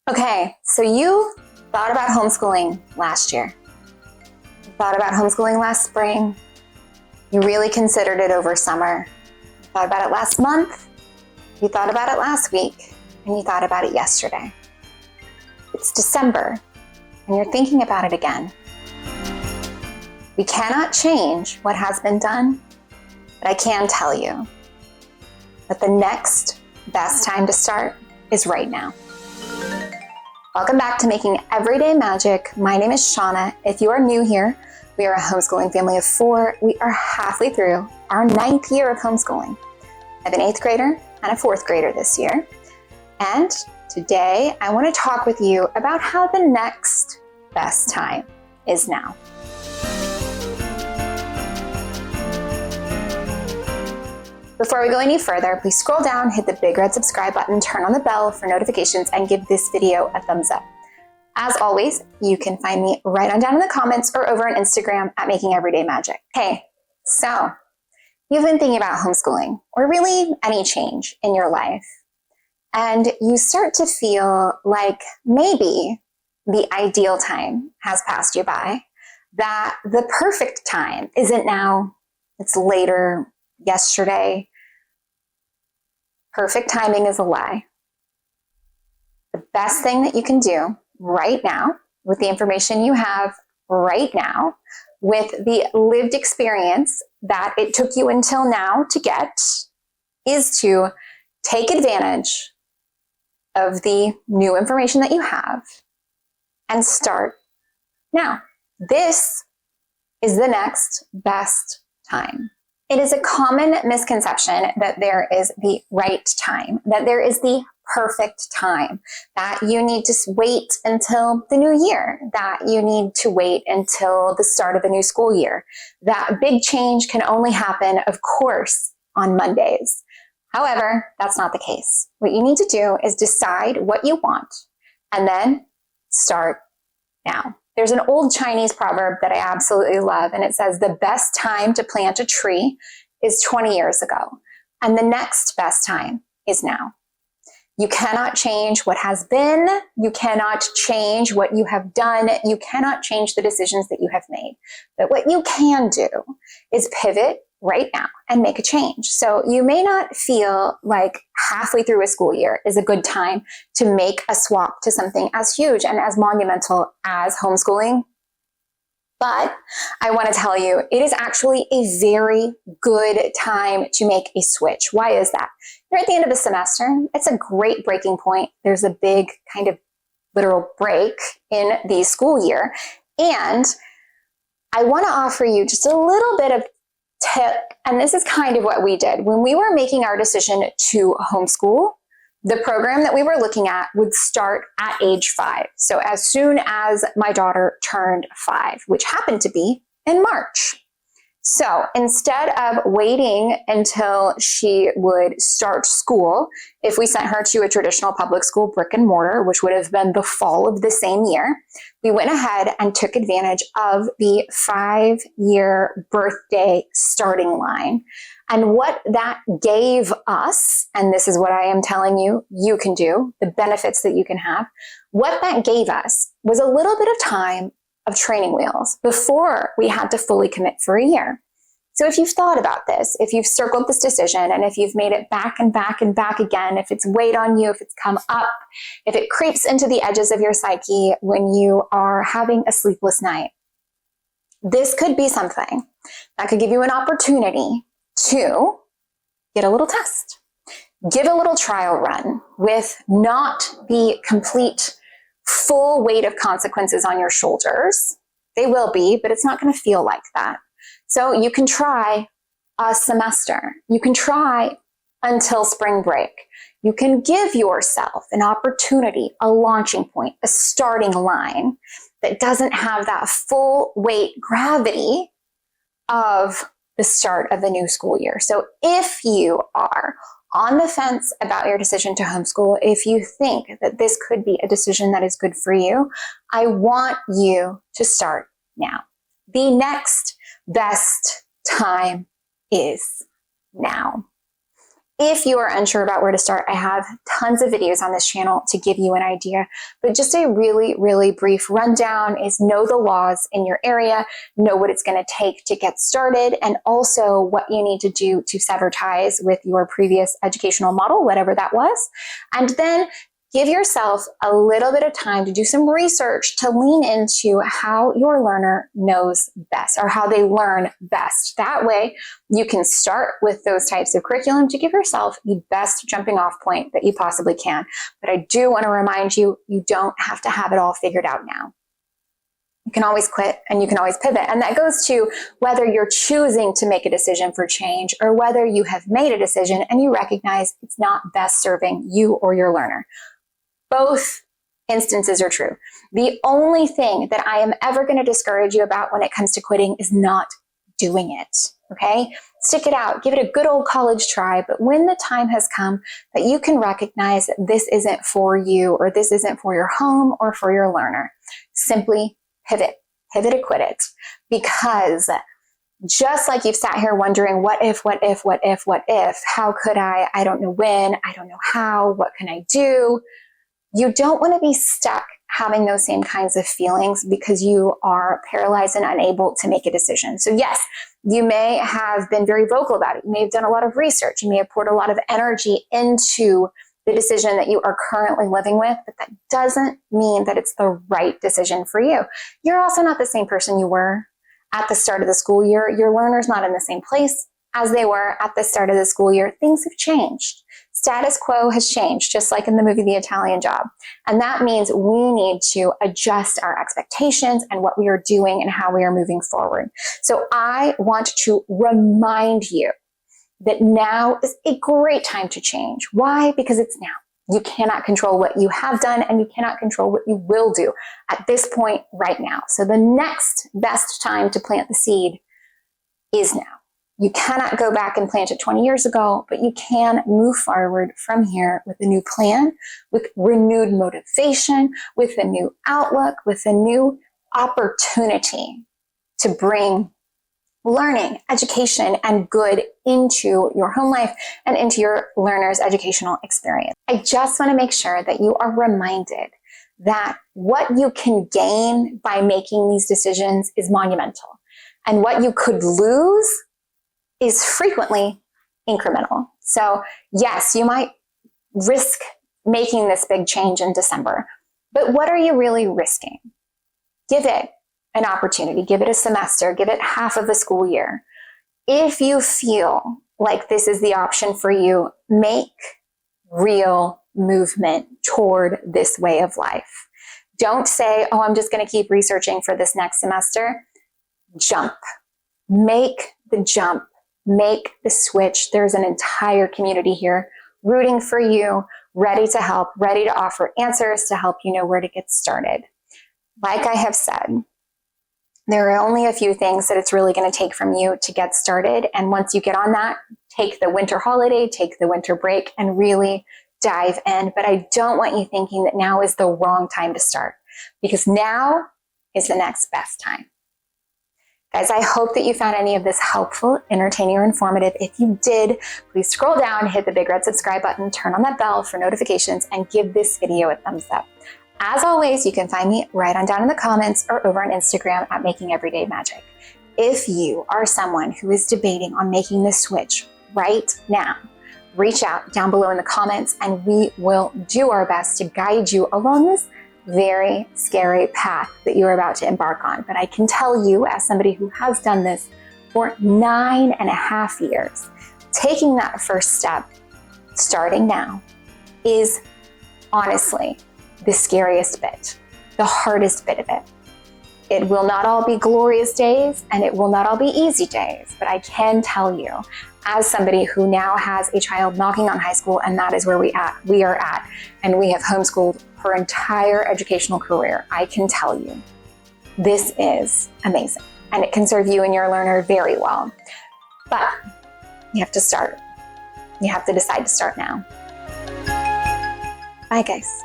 Okay, so you thought about homeschooling last year. You thought about homeschooling last spring. You really considered it over summer. You thought about it last month. You thought about it last week. And you thought about it yesterday. It's December, and you're thinking about it again. We cannot change what has been done, but I can tell you that the next best time to start is right now. Welcome back to Making Everyday Magic. My name is Shauna. If you are new here, we are a homeschooling family of 4. We are halfway through our 9th year of homeschooling. I have an 8th grader and a 4th grader this year. And today I want to talk with you about how the next best time is now. Before we go any further, please scroll down, hit the big red subscribe button, turn on the bell for notifications, and give this video a thumbs up. As always, you can find me right on down in the comments or over on Instagram at Making Everyday Magic. Okay, so you've been thinking about homeschooling or really any change in your life, and you start to feel like maybe the ideal time has passed you by, that the perfect time isn't now, it's later, yesterday. Perfect timing is a lie. The best thing that you can do right now, with the information you have right now, with the lived experience that it took you until now to get, is to take advantage of the new information that you have and start now. This is the next best time. It is a common misconception that there is the right time, that there is the perfect time, that you need to wait until the new year, that you need to wait until the start of a new school year, that big change can only happen, of course, on Mondays. However, that's not the case. What you need to do is decide what you want and then start now. There's an old Chinese proverb that I absolutely love, and it says, the best time to plant a tree is 20 years ago, and the next best time is now. You cannot change what has been. You cannot change what you have done. You cannot change the decisions that you have made. But what you can do is pivot right now and make a change. So you may not feel like halfway through a school year is a good time to make a swap to something as huge and as monumental as homeschooling. But I want to tell you, it is actually a very good time to make a switch. Why is that? You're at the end of a semester. It's a great breaking point. There's a big kind of literal break in the school year. And I want to offer you just a little bit of tip, and this is kind of what we did. When we were making our decision to homeschool, the program that we were looking at would start at age 5. So as soon as my daughter turned 5, which happened to be in March. So instead of waiting until she would start school, if we sent her to a traditional public school brick and mortar, which would have been the fall of the same year, we went ahead and took advantage of the 5-year birthday starting line. And what that gave us, and this is what I am telling you, you can do, the benefits that you can have, what that gave us was a little bit of time of training wheels before we had to fully commit for a year. So if you've thought about this, if you've circled this decision, and if you've made it back and back and back again, if it's weighed on you, if it's come up, if it creeps into the edges of your psyche when you are having a sleepless night, this could be something that could give you an opportunity to get a little test. Give a little trial run with not the complete full weight of consequences on your shoulders. They will be, but it's not going to feel like that. So you can try a semester. You can try until spring break. You can give yourself an opportunity, a launching point, a starting line that doesn't have that full weight gravity of the start of the new school year. So if you are on the fence about your decision to homeschool, if you think that this could be a decision that is good for you, I want you to start now. The next best time is now. If you are unsure about where to start, I have tons of videos on this channel to give you an idea. But just a really, really brief rundown is know the laws in your area, know what it's going to take to get started, and also what you need to do to sever ties with your previous educational model, whatever that was. And then give yourself a little bit of time to do some research to lean into how your learner knows best or how they learn best. That way, you can start with those types of curriculum to give yourself the best jumping off point that you possibly can. But I do want to remind you, you don't have to have it all figured out now. You can always quit and you can always pivot. And that goes to whether you're choosing to make a decision for change or whether you have made a decision and you recognize it's not best serving you or your learner. Both instances are true. The only thing that I am ever going to discourage you about when it comes to quitting is not doing it. Okay? Stick it out. Give it a good old college try. But when the time has come that you can recognize that this isn't for you or this isn't for your home or for your learner, simply pivot. Pivot or quit it. Because just like you've sat here wondering, what if, how could I don't know when, I don't know how, what can I do? You don't want to be stuck having those same kinds of feelings because you are paralyzed and unable to make a decision. So yes, you may have been very vocal about it. You may have done a lot of research. You may have poured a lot of energy into the decision that you are currently living with, but that doesn't mean that it's the right decision for you. You're also not the same person you were at the start of the school year. Your learner's not in the same place as they were at the start of the school year. Things have changed. Status quo has changed, just like in the movie The Italian Job. And that means we need to adjust our expectations and what we are doing and how we are moving forward. So I want to remind you that now is a great time to change. Why? Because it's now. You cannot control what you have done and you cannot control what you will do at this point right now. So the next best time to plant the seed is now. You cannot go back and plant it 20 years ago, but you can move forward from here with a new plan, with renewed motivation, with a new outlook, with a new opportunity to bring learning, education, and good into your home life and into your learner's educational experience. I just want to make sure that you are reminded that what you can gain by making these decisions is monumental, and what you could lose is frequently incremental. So yes, you might risk making this big change in December, but what are you really risking? Give it an opportunity, give it a semester, give it half of the school year. If you feel like this is the option for you, make real movement toward this way of life. Don't say, oh, I'm just going to keep researching for this next semester. Jump. Make the jump. Make the switch. There's an entire community here rooting for you, ready to help, ready to offer answers to help you know where to get started. Like I have said, there are only a few things that it's really going to take from you to get started. And once you get on that, take the winter holiday, take the winter break, and really dive in. But I don't want you thinking that now is the wrong time to start, because now is the next best time. Guys, I hope that you found any of this helpful, entertaining, or informative. If you did, please scroll down, hit the big red subscribe button, turn on that bell for notifications, and give this video a thumbs up. As always, you can find me right on down in the comments or over on Instagram at Making Everyday Magic. If you are someone who is debating on making this switch right now, reach out down below in the comments and we will do our best to guide you along this very scary path that you're about to embark on. But I can tell you, as somebody who has done this for 9.5 years, taking that first step, starting now, is honestly the scariest bit, the hardest bit of it. It will not all be glorious days and it will not all be easy days, but I can tell you, as somebody who now has a child knocking on high school, and that is where we are at, and we have homeschooled her entire educational career, I can tell you, this is amazing. And it can serve you and your learner very well. But you have to start. You have to decide to start now. Bye, guys.